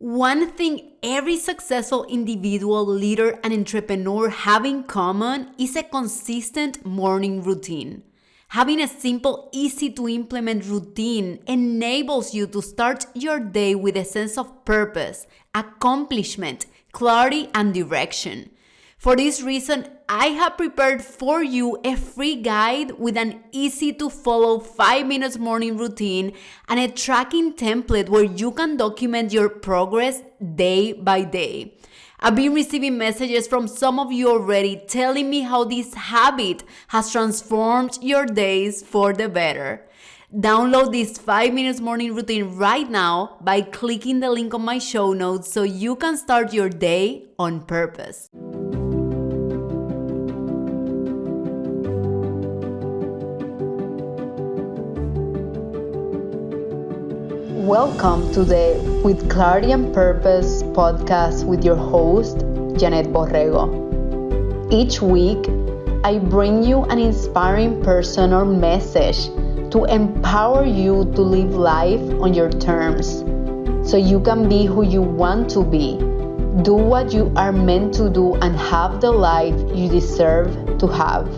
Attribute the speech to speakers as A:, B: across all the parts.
A: One thing every successful individual, leader, and entrepreneur have in common is a consistent morning routine. Having a simple, easy to implement routine enables you to start your day with a sense of purpose, accomplishment, clarity, and direction. For this reason, I have prepared for you a free guide with an easy to follow 5 minutes morning routine and a tracking template where you can document your progress day by day. I've been receiving messages from some of you already telling me how this habit has transformed your days for the better. Download this 5 minutes morning routine right now by clicking the link on my show notes so you can start your day on purpose. Welcome to the With Clarity and Purpose podcast with your host, Yanet Borrego. Each week, I bring you an inspiring person or message to empower you to live life on your terms so you can be who you want to be, do what you are meant to do, and have the life you deserve to have.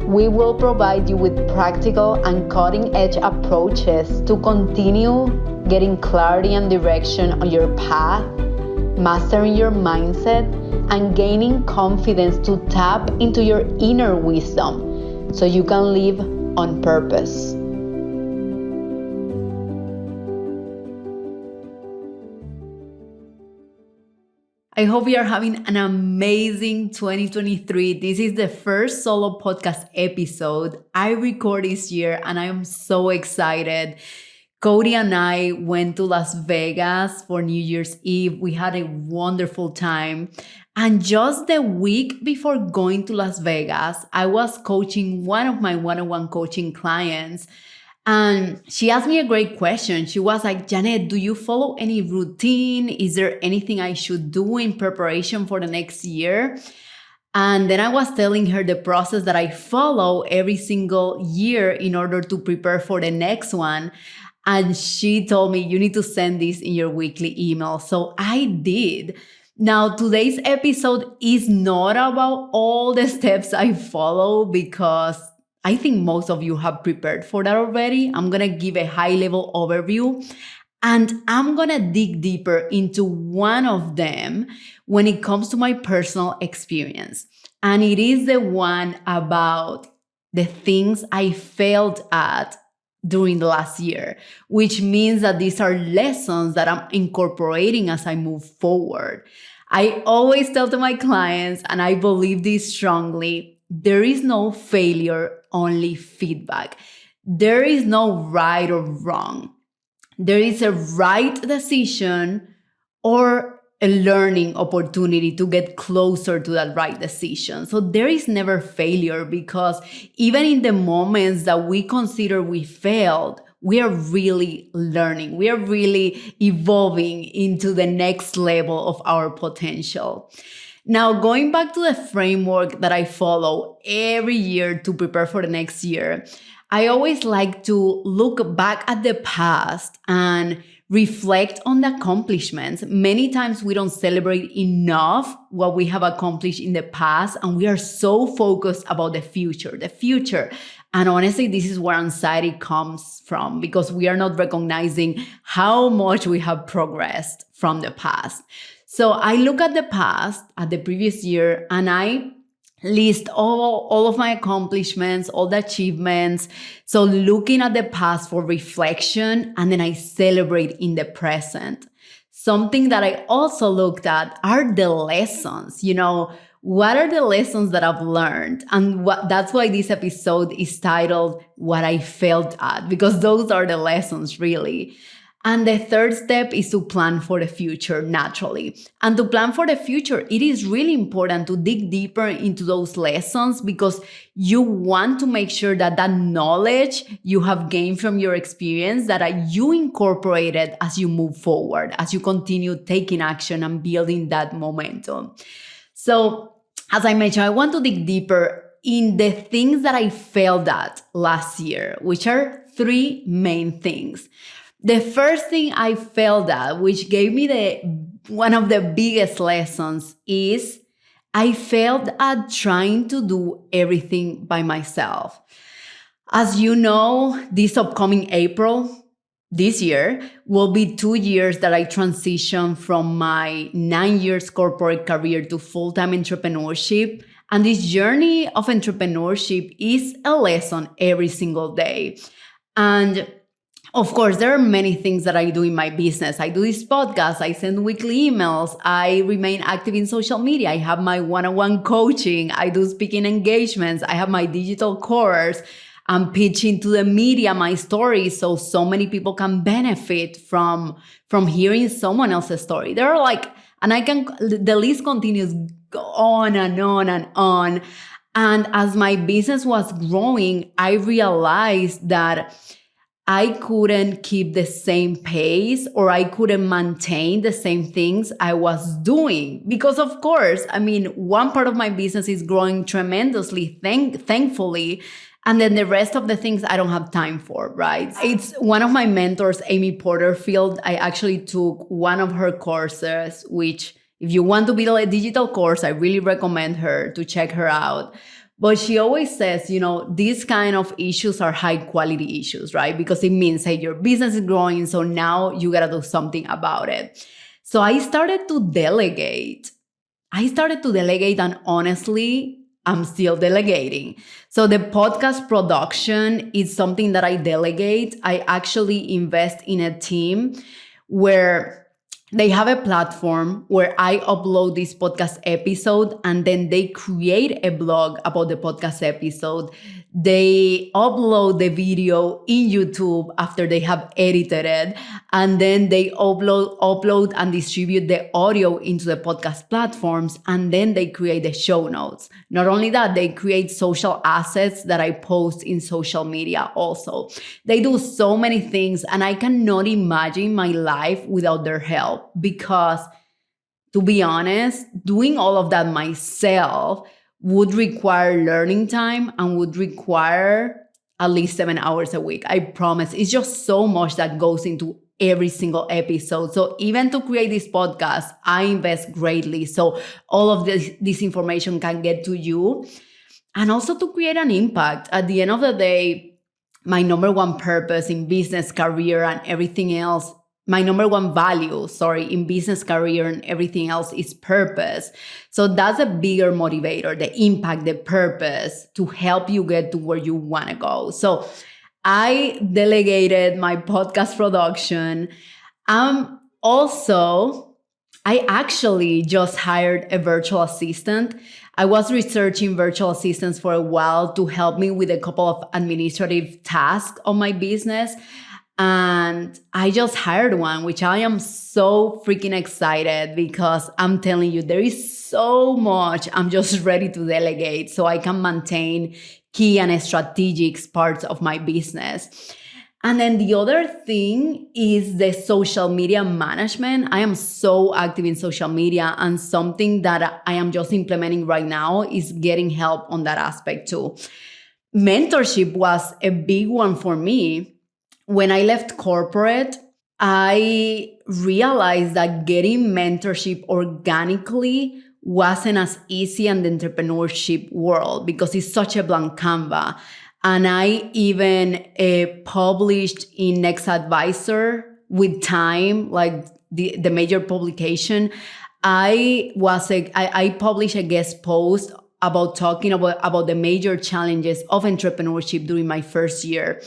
A: We will provide you with practical and cutting-edge approaches to continue getting clarity and direction on your path, mastering your mindset, and gaining confidence to tap into your inner wisdom so you can live on purpose. I hope you are having an amazing 2023. This is the first solo podcast episode I record this year, and I am so excited. Cody and I went to Las Vegas for New Year's Eve. We had a wonderful time. And just the week before going to Las Vegas, I was coaching one of my one-on-one coaching clients. And she asked me a great question. She was like, Yanet, do you follow any routine? Is there anything I should do in preparation for the next year? And then I was telling her the process that I follow every single year in order to prepare for the next one. And she told me, you need to send this in your weekly email. So I did. Now, today's episode is not about all the steps I follow because I think most of you have prepared for that already. I'm going to give a high-level overview, and I'm going to dig deeper into one of them when it comes to my personal experience. And it is the one about the things I failed at during the last year, which means that these are lessons that I'm incorporating as I move forward. I always tell to my clients, and I believe this strongly, there is no failure, only feedback. There is no right or wrong. There is a right decision or a learning opportunity to get closer to that right decision. So there is never failure, because even in the moments that we consider we failed, we are really learning. We are really evolving into the next level of our potential. Now, going back to the framework that I follow every year to prepare for the next year, I always like to look back at the past and reflect on the accomplishments. Many times we don't celebrate enough what we have accomplished in the past, and we are so focused about the future. And honestly, this is where anxiety comes from, because we are not recognizing how much we have progressed from the past. So I look at the past, at the previous year, and I list all of my accomplishments, all the achievements. So looking at the past for reflection, and then I celebrate in the present. Something that I also looked at are the lessons. What are the lessons that I've learned? And that's why this episode is titled What I Failed At, because those are the lessons, really. And the third step is to plan for the future naturally. And to plan for the future, it is really important to dig deeper into those lessons, because you want to make sure that that knowledge you have gained from your experience, that you incorporate it as you move forward, as you continue taking action and building that momentum. So, as I mentioned, I want to dig deeper in the things that I failed at last year, which are three main things. The first thing I felt that, which gave me the one of the biggest lessons, is I failed at trying to do everything by myself. As you know, this upcoming April, this year, will be 2 years that I transition from my 9 years corporate career to full-time entrepreneurship. And this journey of entrepreneurship is a lesson every single day. And of course, there are many things that I do in my business. I do this podcast, I send weekly emails, I remain active in social media, I have my one-on-one coaching, I do speaking engagements, I have my digital course. I'm pitching to the media my story so many people can benefit from hearing someone else's story. There are the list continues on and on and on. And as my business was growing, I realized that I couldn't keep the same pace, or I couldn't maintain the same things I was doing. Because of course, one part of my business is growing tremendously, thankfully. And then the rest of the things I don't have time for, right? It's one of my mentors, Amy Porterfield. I actually took one of her courses, which if you want to build a digital course, I really recommend her to check her out. But she always says, these kind of issues are high quality issues, right? Because it means, hey, your business is growing, so now you got to do something about it. So I started to delegate. And honestly, I'm still delegating. So the podcast production is something that I delegate. I actually invest in a team where they have a platform where I upload this podcast episode, and then they create a blog about the podcast episode. They upload the video in YouTube after they have edited it, and then they upload and distribute the audio into the podcast platforms, and then they create the show notes. Not only that, they create social assets that I post in social media also. They do so many things, and I cannot imagine my life without their help, because to be honest, doing all of that myself would require learning time and would require at least 7 hours a week. I promise. It's just so much that goes into every single episode. So even to create this podcast, I invest greatly. So all of this information can get to you. And also to create an impact. At the end of the day, my number one purpose in business, career, and everything else, my number one value, in business, career, and everything else is purpose. So that's a bigger motivator, the impact, the purpose to help you get to where you want to go. So I delegated my podcast production. I actually just hired a virtual assistant. I was researching virtual assistants for a while to help me with a couple of administrative tasks on my business. And I just hired one, which I am so freaking excited, because I'm telling you, there is so much I'm just ready to delegate so I can maintain key and strategic parts of my business. And then the other thing is the social media management. I am so active in social media, and something that I am just implementing right now is getting help on that aspect too. Mentorship was a big one for me. When I left corporate, I realized that getting mentorship organically wasn't as easy in the entrepreneurship world, because it's such a blank canvas. And I even published in Next Advisor with Time, like the major publication. I published a guest post about talking about the major challenges of entrepreneurship during my first year.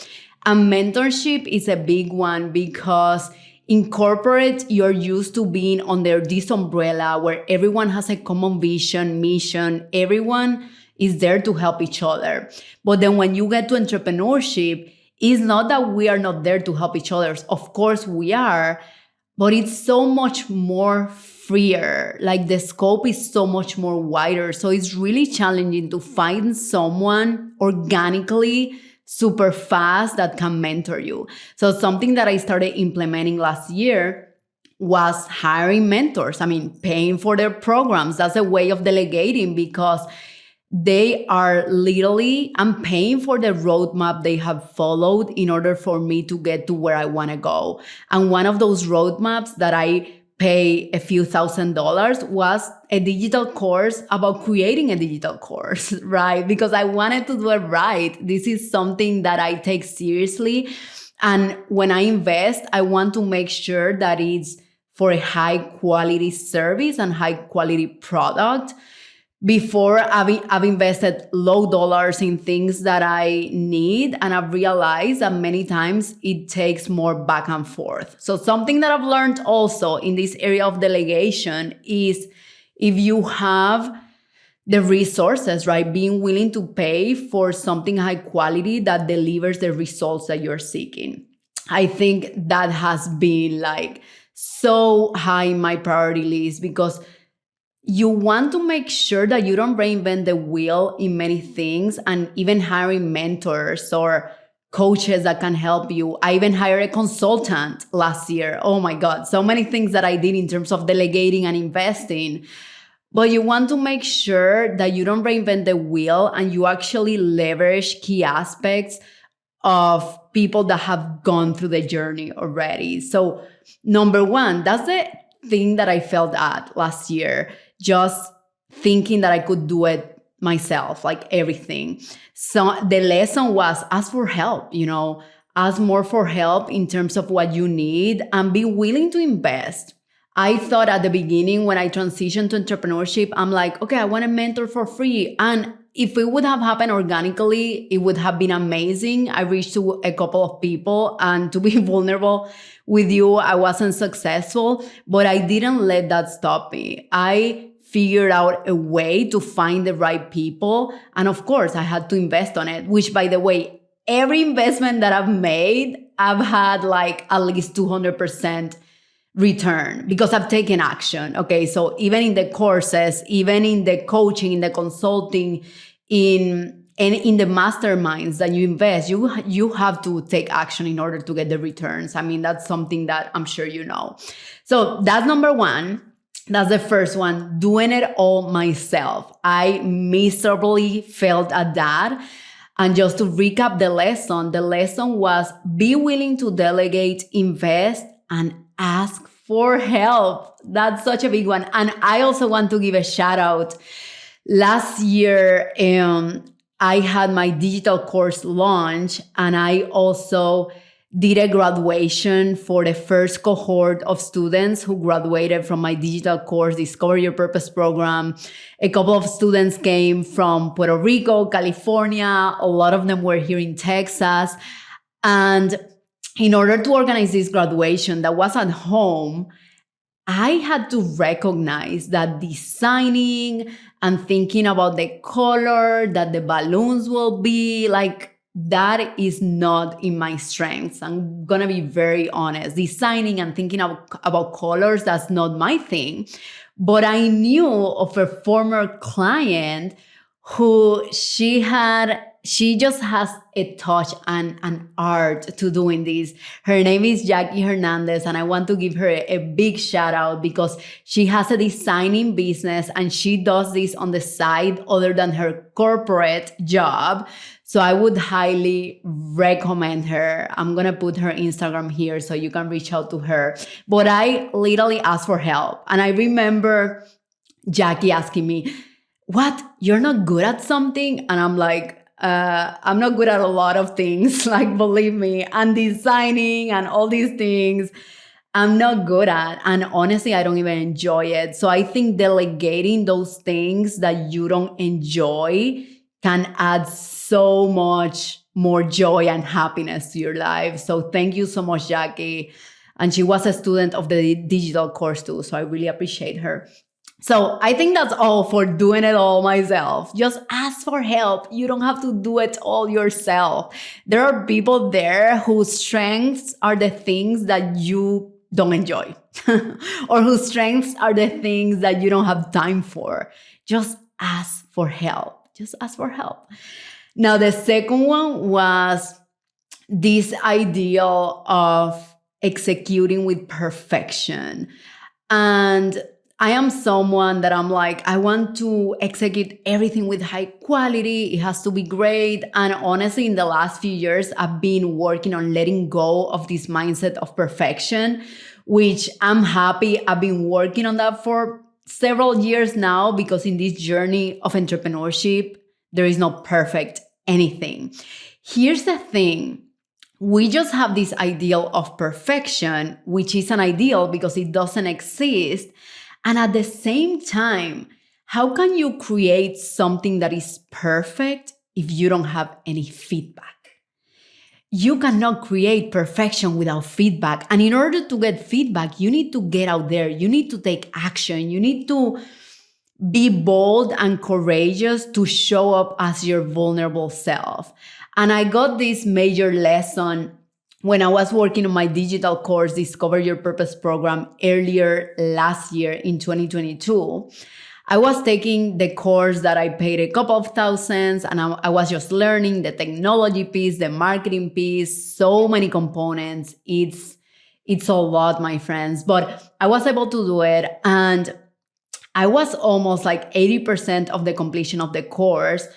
A: And mentorship is a big one, because in corporate, you're used to being under this umbrella where everyone has a common vision, mission, everyone is there to help each other. But then when you get to entrepreneurship, it's not that we are not there to help each other. Of course we are, but it's so much more freer. Like the scope is so much more wider. So it's really challenging to find someone organically super fast that can mentor you. So something that I started implementing last year was hiring mentors. Paying for their programs. That's a way of delegating, because they are literally, I'm paying for the roadmap they have followed in order for me to get to where I want to go. And one of those roadmaps that I pay a few $1,000s was a digital course about creating a digital course, right? Because I wanted to do it right. This is something that I take seriously. And when I invest, I want to make sure that it's for a high quality service and high quality product. Before, I've invested low dollars in things that I need, and I've realized that many times it takes more back and forth. So something that I've learned also in this area of delegation is, if you have the resources, right, being willing to pay for something high quality that delivers the results that you're seeking. I think that has been like so high in my priority list, because you want to make sure that you don't reinvent the wheel in many things, and even hiring mentors or coaches that can help you. I even hired a consultant last year. Oh my God, so many things that I did in terms of delegating and investing. But you want to make sure that you don't reinvent the wheel, and you actually leverage key aspects of people that have gone through the journey already. So number one, that's the thing that I felt at last year, just thinking that I could do it myself, like everything. So the lesson was, ask for help, ask more for help in terms of what you need, and be willing to invest. I thought at the beginning, when I transitioned to entrepreneurship, I'm like, okay, I want a mentor for free. And if it would have happened organically, it would have been amazing. I reached to a couple of people, and to be vulnerable with you, I wasn't successful, but I didn't let that stop me. I figured out a way to find the right people. And of course, I had to invest on it, which, by the way, every investment that I've made, I've had like at least 200% return, because I've taken action. Okay. So even in the courses, even in the coaching, in the consulting, in the masterminds that you invest, you have to take action in order to get the returns. I mean, that's something that I'm sure you know. So that's number one. That's the first one, doing it all myself. I miserably failed at that. And just to recap the lesson was, be willing to delegate, invest, and ask for help. That's such a big one. And I also want to give a shout out. Last year, I had my digital course launch, and I also did a graduation for the first cohort of students who graduated from my digital course, Discover Your Purpose program. A couple of students came from Puerto Rico, California. A lot of them were here in Texas. And in order to organize this graduation that was at home, I had to recognize that designing and thinking about the color that the balloons will be, like, that is not in my strengths. I'm gonna be very honest. Designing and thinking about colors, that's not my thing. But I knew of a former client who she just has a touch and an art to doing this. Her name is Jackie Hernandez, and I want to give her a big shout out, because she has a designing business and she does this on the side other than her corporate job. So I would highly recommend her. I'm going to put her Instagram here so you can reach out to her. But I literally asked for help. And I remember Jackie asking me, what, you're not good at something? And I'm like, I'm not good at a lot of things, like, believe me, and designing and all these things I'm not good at. And honestly, I don't even enjoy it. So I think delegating those things that you don't enjoy can add so much more joy and happiness to your life. So thank you so much, Jackie. And she was a student of the digital course too. So I really appreciate her. So I think that's all for doing it all myself. Just ask for help. You don't have to do it all yourself. There are people there whose strengths are the things that you don't enjoy or whose strengths are the things that you don't have time for. Just ask for help. Just ask for help. Now, the second one was this ideal of executing with perfection. And I am someone that I'm like, I want to execute everything with high quality. It has to be great. And honestly, in the last few years, I've been working on letting go of this mindset of perfection, which I'm happy. I've been working on that for several years now because in this journey of entrepreneurship, there is no perfect anything. Here's the thing. We just have this ideal of perfection, which is an ideal because it doesn't exist. And at the same time, how can you create something that is perfect if you don't have any feedback? You cannot create perfection without feedback. And in order to get feedback, you need to get out there. You need to take action. You need to be bold and courageous to show up as your vulnerable self. And I got this major lesson when I was working on my digital course, Discover Your Purpose program, earlier last year in 2022. I was taking the course that I paid a couple of thousands, and I was just learning the technology piece, the marketing piece, so many components. It's a lot, my friends, but I was able to do it. And I was almost like 80% of the completion of the course.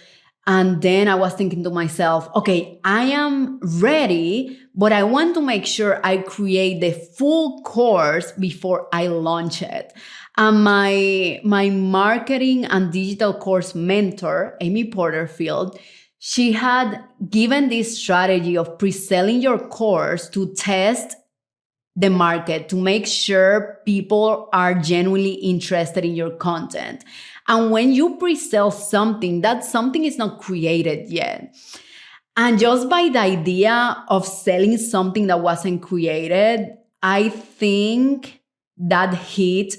A: And then I was thinking to myself, okay, I am ready, but I want to make sure I create the full course before I launch it. And my marketing and digital course mentor, Amy Porterfield, she had given this strategy of pre-selling your course to test the market, to make sure people are genuinely interested in your content. And when you pre-sell something, that something is not created yet. And just by the idea of selling something that wasn't created, I think that hit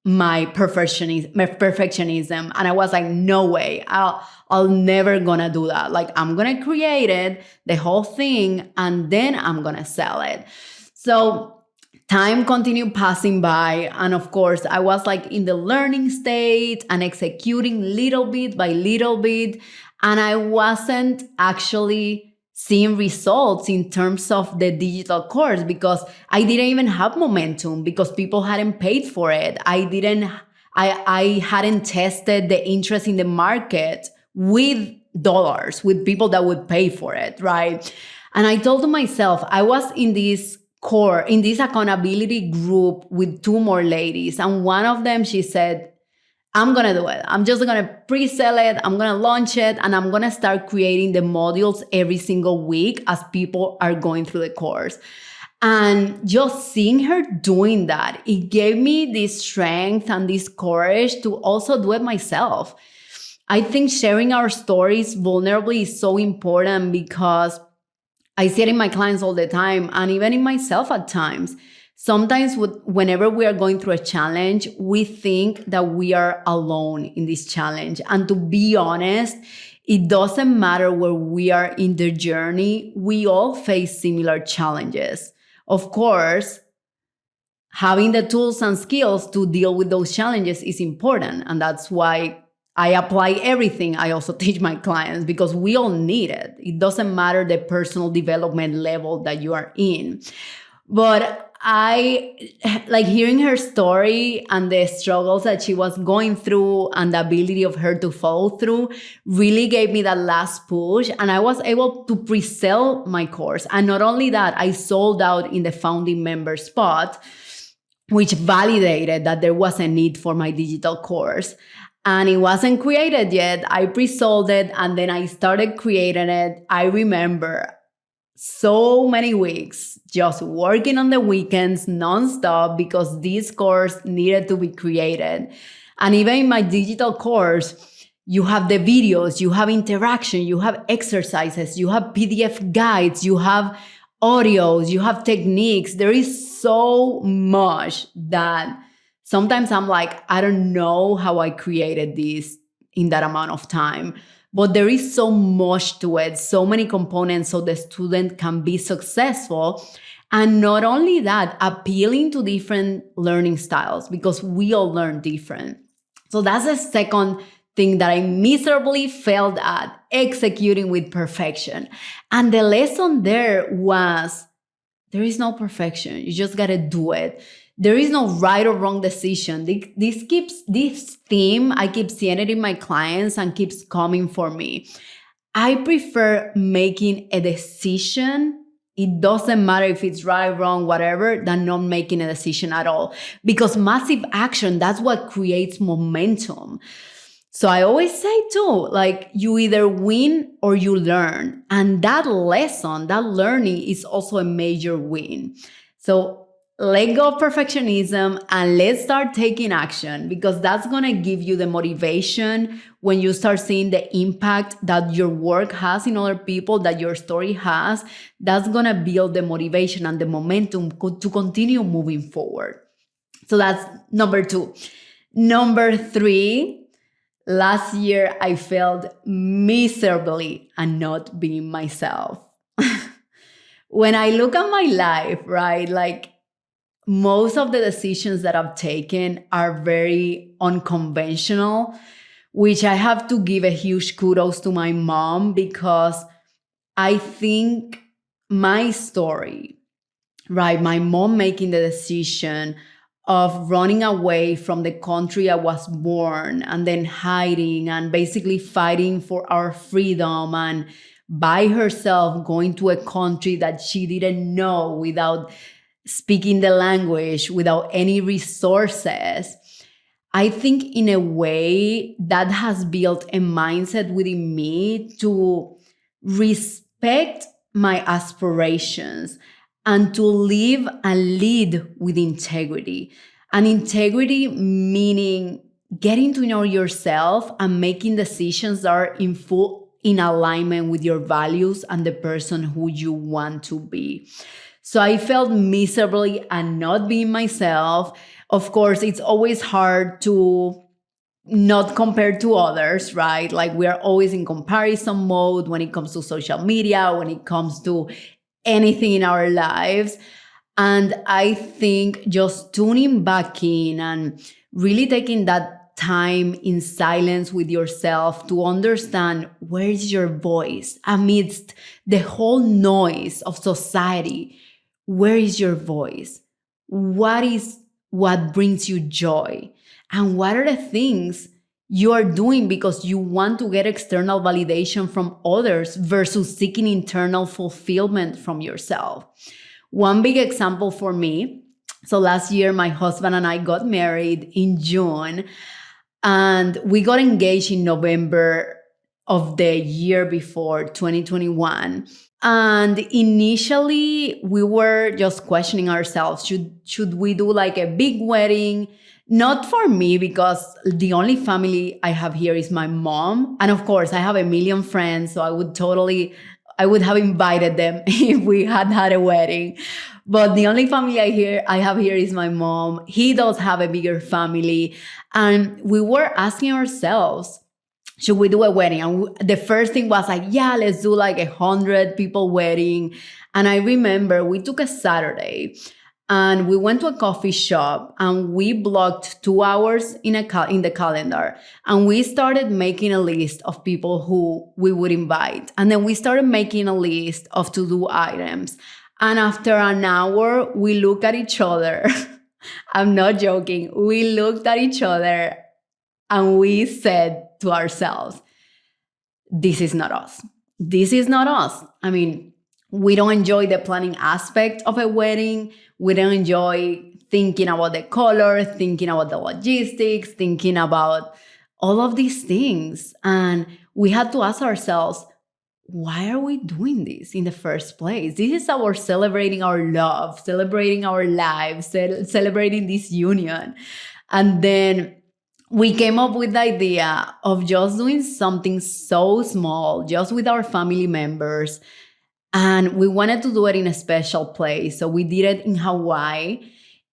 A: my perfectionism. And I was like, no way, I'll never gonna do that. Like, I'm gonna create it, the whole thing, and then I'm gonna sell it. So time continued passing by. And of course, I was like in the learning state and executing little bit by little bit. And I wasn't actually seeing results in terms of the digital course because I didn't even have momentum because people hadn't paid for it. I hadn't tested the interest in the market with dollars, with people that would pay for it, right? And I told myself, I was in this accountability group with two more ladies. And one of them, she said, I'm going to do it. I'm just going to pre-sell it. I'm going to launch it. And I'm going to start creating the modules every single week as people are going through the course. And just seeing her doing that, it gave me this strength and this courage to also do it myself. I think sharing our stories vulnerably is so important because I see it in my clients all the time and even in myself at times. Sometimes whenever we are going through a challenge, we think that we are alone in this challenge. And to be honest, it doesn't matter where we are in the journey. We all face similar challenges. Of course, having the tools and skills to deal with those challenges is important. And that's why I apply everything I also teach my clients because we all need it. It doesn't matter the personal development level that you are in. But I like hearing her story and the struggles that she was going through and the ability of her to follow through really gave me that last push. And I was able to pre-sell my course. And not only that, I sold out in the founding member spot, which validated that there was a need for my digital course. And it wasn't created yet. I pre-sold it and then I started creating it. I remember so many weeks just working on the weekends nonstop because this course needed to be created. And even in my digital course, you have the videos, you have interaction, you have exercises, you have PDF guides, you have audios, you have techniques. There is so much that sometimes I'm like, I don't know how I created this in that amount of time. But there is so much to it, so many components so the student can be successful. And not only that, appealing to different learning styles because we all learn different. So that's the second thing that I miserably failed at, executing with perfection. And the lesson there was, there is no perfection. You just got to do it. there is no right or wrong decision. This theme, I keep seeing it in my clients and keeps coming for me. I prefer making a decision. It doesn't matter if it's right, wrong, whatever, than not making a decision at all. Because massive action, that's what creates momentum. So I always say too, like you either win or you learn. And that lesson, that learning is also a major win. So let go of perfectionism and let's start taking action, because that's going to give you the motivation when you start seeing the impact that your work has in other people, that your story has. That's going to build the motivation and the momentum to continue moving forward. So that's number 2. Number 3, last year I failed miserably at not being myself. When I look at my life, right, like most of the decisions that I've taken are very unconventional, which I have to give a huge kudos to my mom, because I think my story, right, my mom making the decision of running away from the country I was born and then hiding and basically fighting for our freedom, and by herself going to a country that she didn't know, without speaking the language, without any resources. I think in a way that has built a mindset within me to respect my aspirations and to live and lead with integrity. And integrity meaning getting to know yourself and making decisions that are in alignment with your values and the person who you want to be. So I felt miserably and not being myself. Of course, it's always hard to not compare to others, right? Like we are always in comparison mode when it comes to social media, when it comes to anything in our lives. And I think just tuning back in and really taking that time in silence with yourself to understand where is your voice amidst the whole noise of society. Where is your voice? What brings you joy? And what are the things you are doing because you want to get external validation from others versus seeking internal fulfillment from yourself? One big example for me. So last year, my husband and I got married in June, and we got engaged in November of the year before, 2021. And initially, we were just questioning ourselves. Should we do like a big wedding? Not for me, because the only family I have here is my mom. And of course, I have a million friends, so I would have invited them if we had a wedding. But the only family I have here is my mom. He does have a bigger family. And we were asking ourselves, should we do a wedding? And the first thing was like, yeah, let's do like 100 people wedding. And I remember we took a Saturday and we went to a coffee shop and we blocked 2 hours in the calendar. And we started making a list of people who we would invite. And then we started making a list of to-do items. And after an hour, we looked at each other. I'm not joking. We looked at each other and we said to ourselves, this is not us. This is not us. I mean, we don't enjoy the planning aspect of a wedding. We don't enjoy thinking about the color, thinking about the logistics, thinking about all of these things. And we had to ask ourselves, why are we doing this in the first place? This is our celebrating our love, celebrating our lives, celebrating this union. And then we came up with the idea of just doing something so small, just with our family members. And we wanted to do it in a special place. So we did it in Hawaii,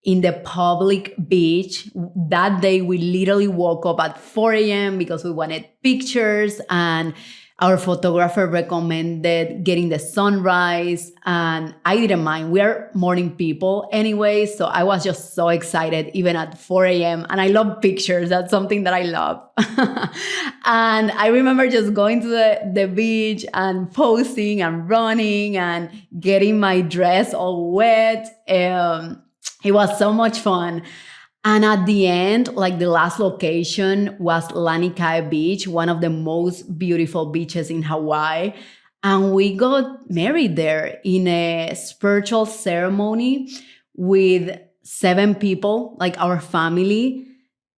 A: in the public beach. That day, we literally woke up at 4 a.m. because we wanted pictures, and our photographer recommended getting the sunrise, and I didn't mind. We are morning people anyway, so I was just so excited even at 4 a.m. And I love pictures. That's something that I love. And I remember just going to the beach and posing and running and getting my dress all wet. It was so much fun. And at the end, like the last location was Lanikai Beach, one of the most beautiful beaches in Hawaii. And we got married there in a spiritual ceremony with 7 people, like our family.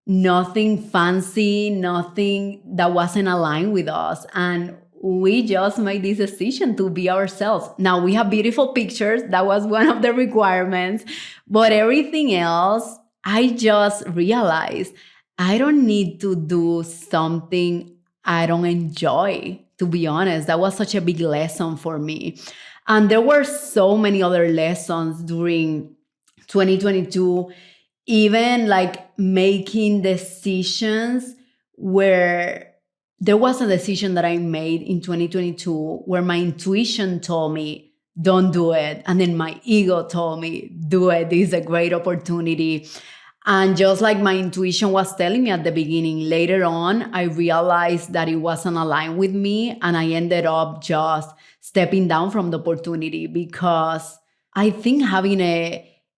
A: Nothing fancy, nothing that wasn't aligned with us. And we just made this decision to be ourselves. Now we have beautiful pictures. That was one of the requirements. But everything else, I just realized I don't need to do something I don't enjoy, to be honest. That was such a big lesson for me. And there were so many other lessons during 2022, even like making decisions where there was a decision that I made in 2022 where my intuition told me, don't do it. And then my ego told me, do it. This is a great opportunity. And just like my intuition was telling me at the beginning, later on, I realized that it wasn't aligned with me. And I ended up just stepping down from the opportunity because I think having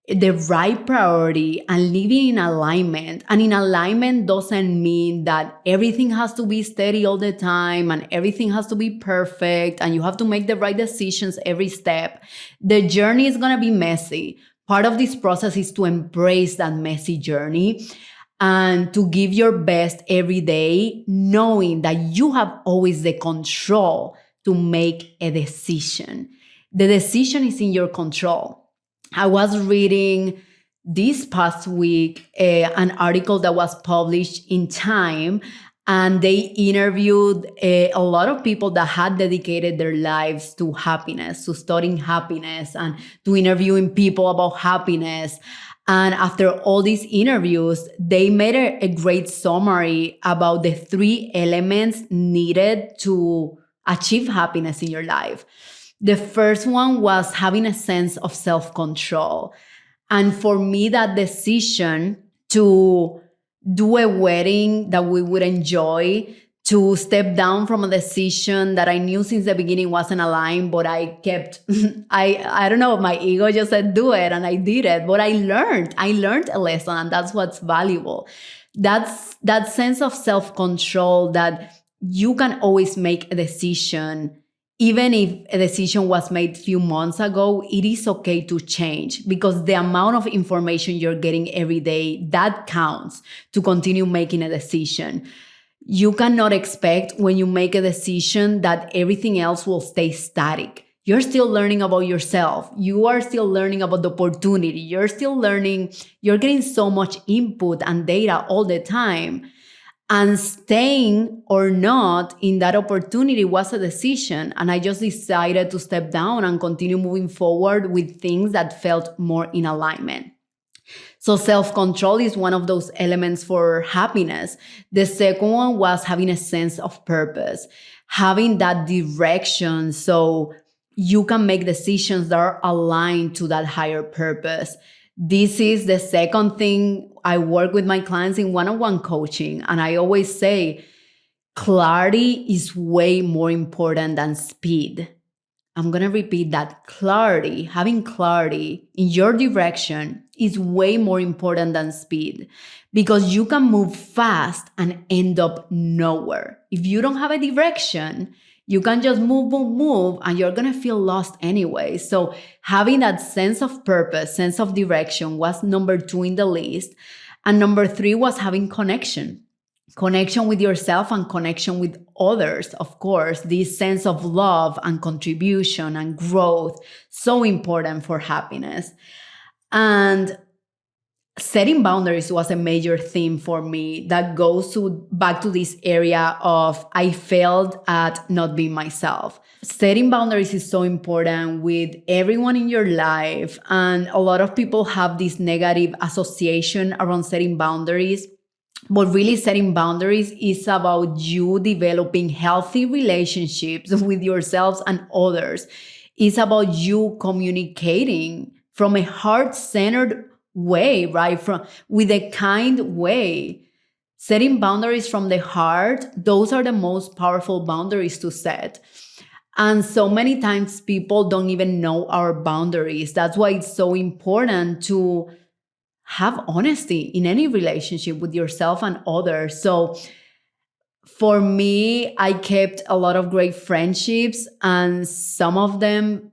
A: the right priority and living in alignment. And in alignment doesn't mean that everything has to be steady all the time and everything has to be perfect and you have to make the right decisions every step. The journey is going to be messy. Part of this process is to embrace that messy journey and to give your best every day, knowing that you have always the control to make a decision. The decision is in your control. I was reading this past week an article that was published in Time, and they interviewed a lot of people that had dedicated their lives to happiness, to studying happiness, and to interviewing people about happiness. And after all these interviews, they made a great summary about the 3 elements needed to achieve happiness in your life. The first one was having a sense of self-control. And for me, that decision to do a wedding that we would enjoy, to step down from a decision that I knew since the beginning wasn't aligned, but I kept, I don't know, my ego just said, do it, and I did it. But I learned a lesson, and that's what's valuable. That's that sense of self-control that you can always make a decision. Even if a decision was made a few months ago, it is okay to change because the amount of information you're getting every day, that counts to continue making a decision. You cannot expect when you make a decision that everything else will stay static. You're still learning about yourself. You are still learning about the opportunity. You're still learning. You're getting so much input and data all the time. And staying or not in that opportunity was a decision. And I just decided to step down and continue moving forward with things that felt more in alignment. So self-control is one of those elements for happiness. The second one was having a sense of purpose, having that direction so you can make decisions that are aligned to that higher purpose. This is the second thing I work with my clients in one-on-one coaching. And I always say, clarity is way more important than speed. I'm going to repeat that. Clarity, having clarity in your direction is way more important than speed because you can move fast and end up nowhere. If you don't have a direction, you can just move, and you're going to feel lost anyway. So having that sense of purpose, sense of direction was number 2 in the list. And number 3 was having connection with yourself and connection with others. Of course, this sense of love and contribution and growth, so important for happiness. And setting boundaries was a major theme for me that goes back to this area of I failed at not being myself. Setting boundaries is so important with everyone in your life. And a lot of people have this negative association around setting boundaries. But really setting boundaries is about you developing healthy relationships with yourselves and others. It's about you communicating from a heart-centered way, right? With a kind way. Setting boundaries from the heart, those are the most powerful boundaries to set. And so many times people don't even know our boundaries. That's why it's so important to have honesty in any relationship with yourself and others. So for me, I kept a lot of great friendships, and some of them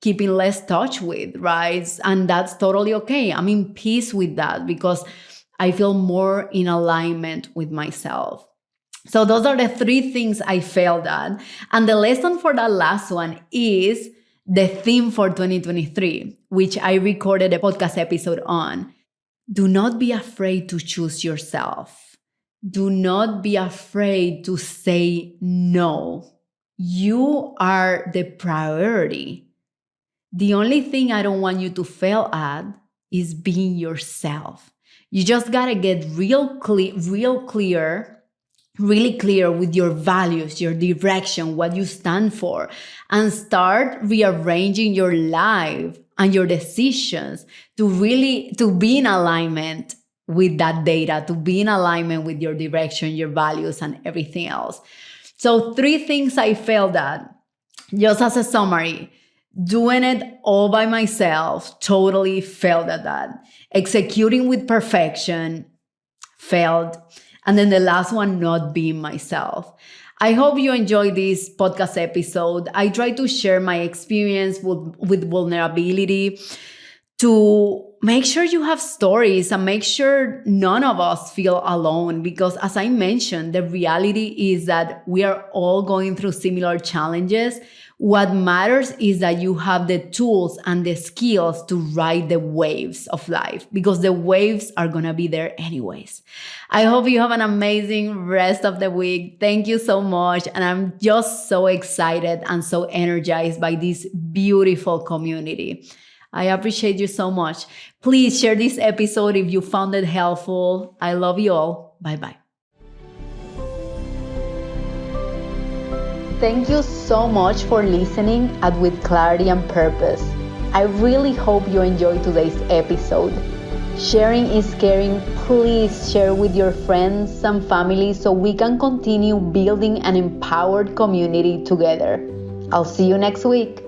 A: keep in less touch with, right? And that's totally okay. I'm in peace with that because I feel more in alignment with myself. So those are the three things I failed at. And the lesson for that last one is the theme for 2023, which I recorded a podcast episode on. Do not be afraid to choose yourself. Do not be afraid to say no. You are the priority. The only thing I don't want you to fail at is being yourself. You just gotta get really clear with your values, your direction, what you stand for, and start rearranging your life and your decisions to be in alignment with that data, to be in alignment with your direction, your values, and everything else. So 3 things I failed at, just as a summary. Doing it all by myself, totally failed at that. Executing with perfection, failed. And then the last one, not being myself. I hope you enjoyed this podcast episode. I try to share my experience with vulnerability to make sure you have stories and make sure none of us feel alone. Because as I mentioned, the reality is that we are all going through similar challenges. What matters is that you have the tools and the skills to ride the waves of life, because the waves are going to be there anyways. I hope you have an amazing rest of the week. Thank you so much. And I'm just so excited and so energized by this beautiful community. I appreciate you so much. Please share this episode if you found it helpful. I love you all. Bye-bye. Thank you so much for listening at With Clarity and Purpose. I really hope you enjoyed today's episode. Sharing is caring. Please share with your friends and family so we can continue building an empowered community together. I'll see you next week.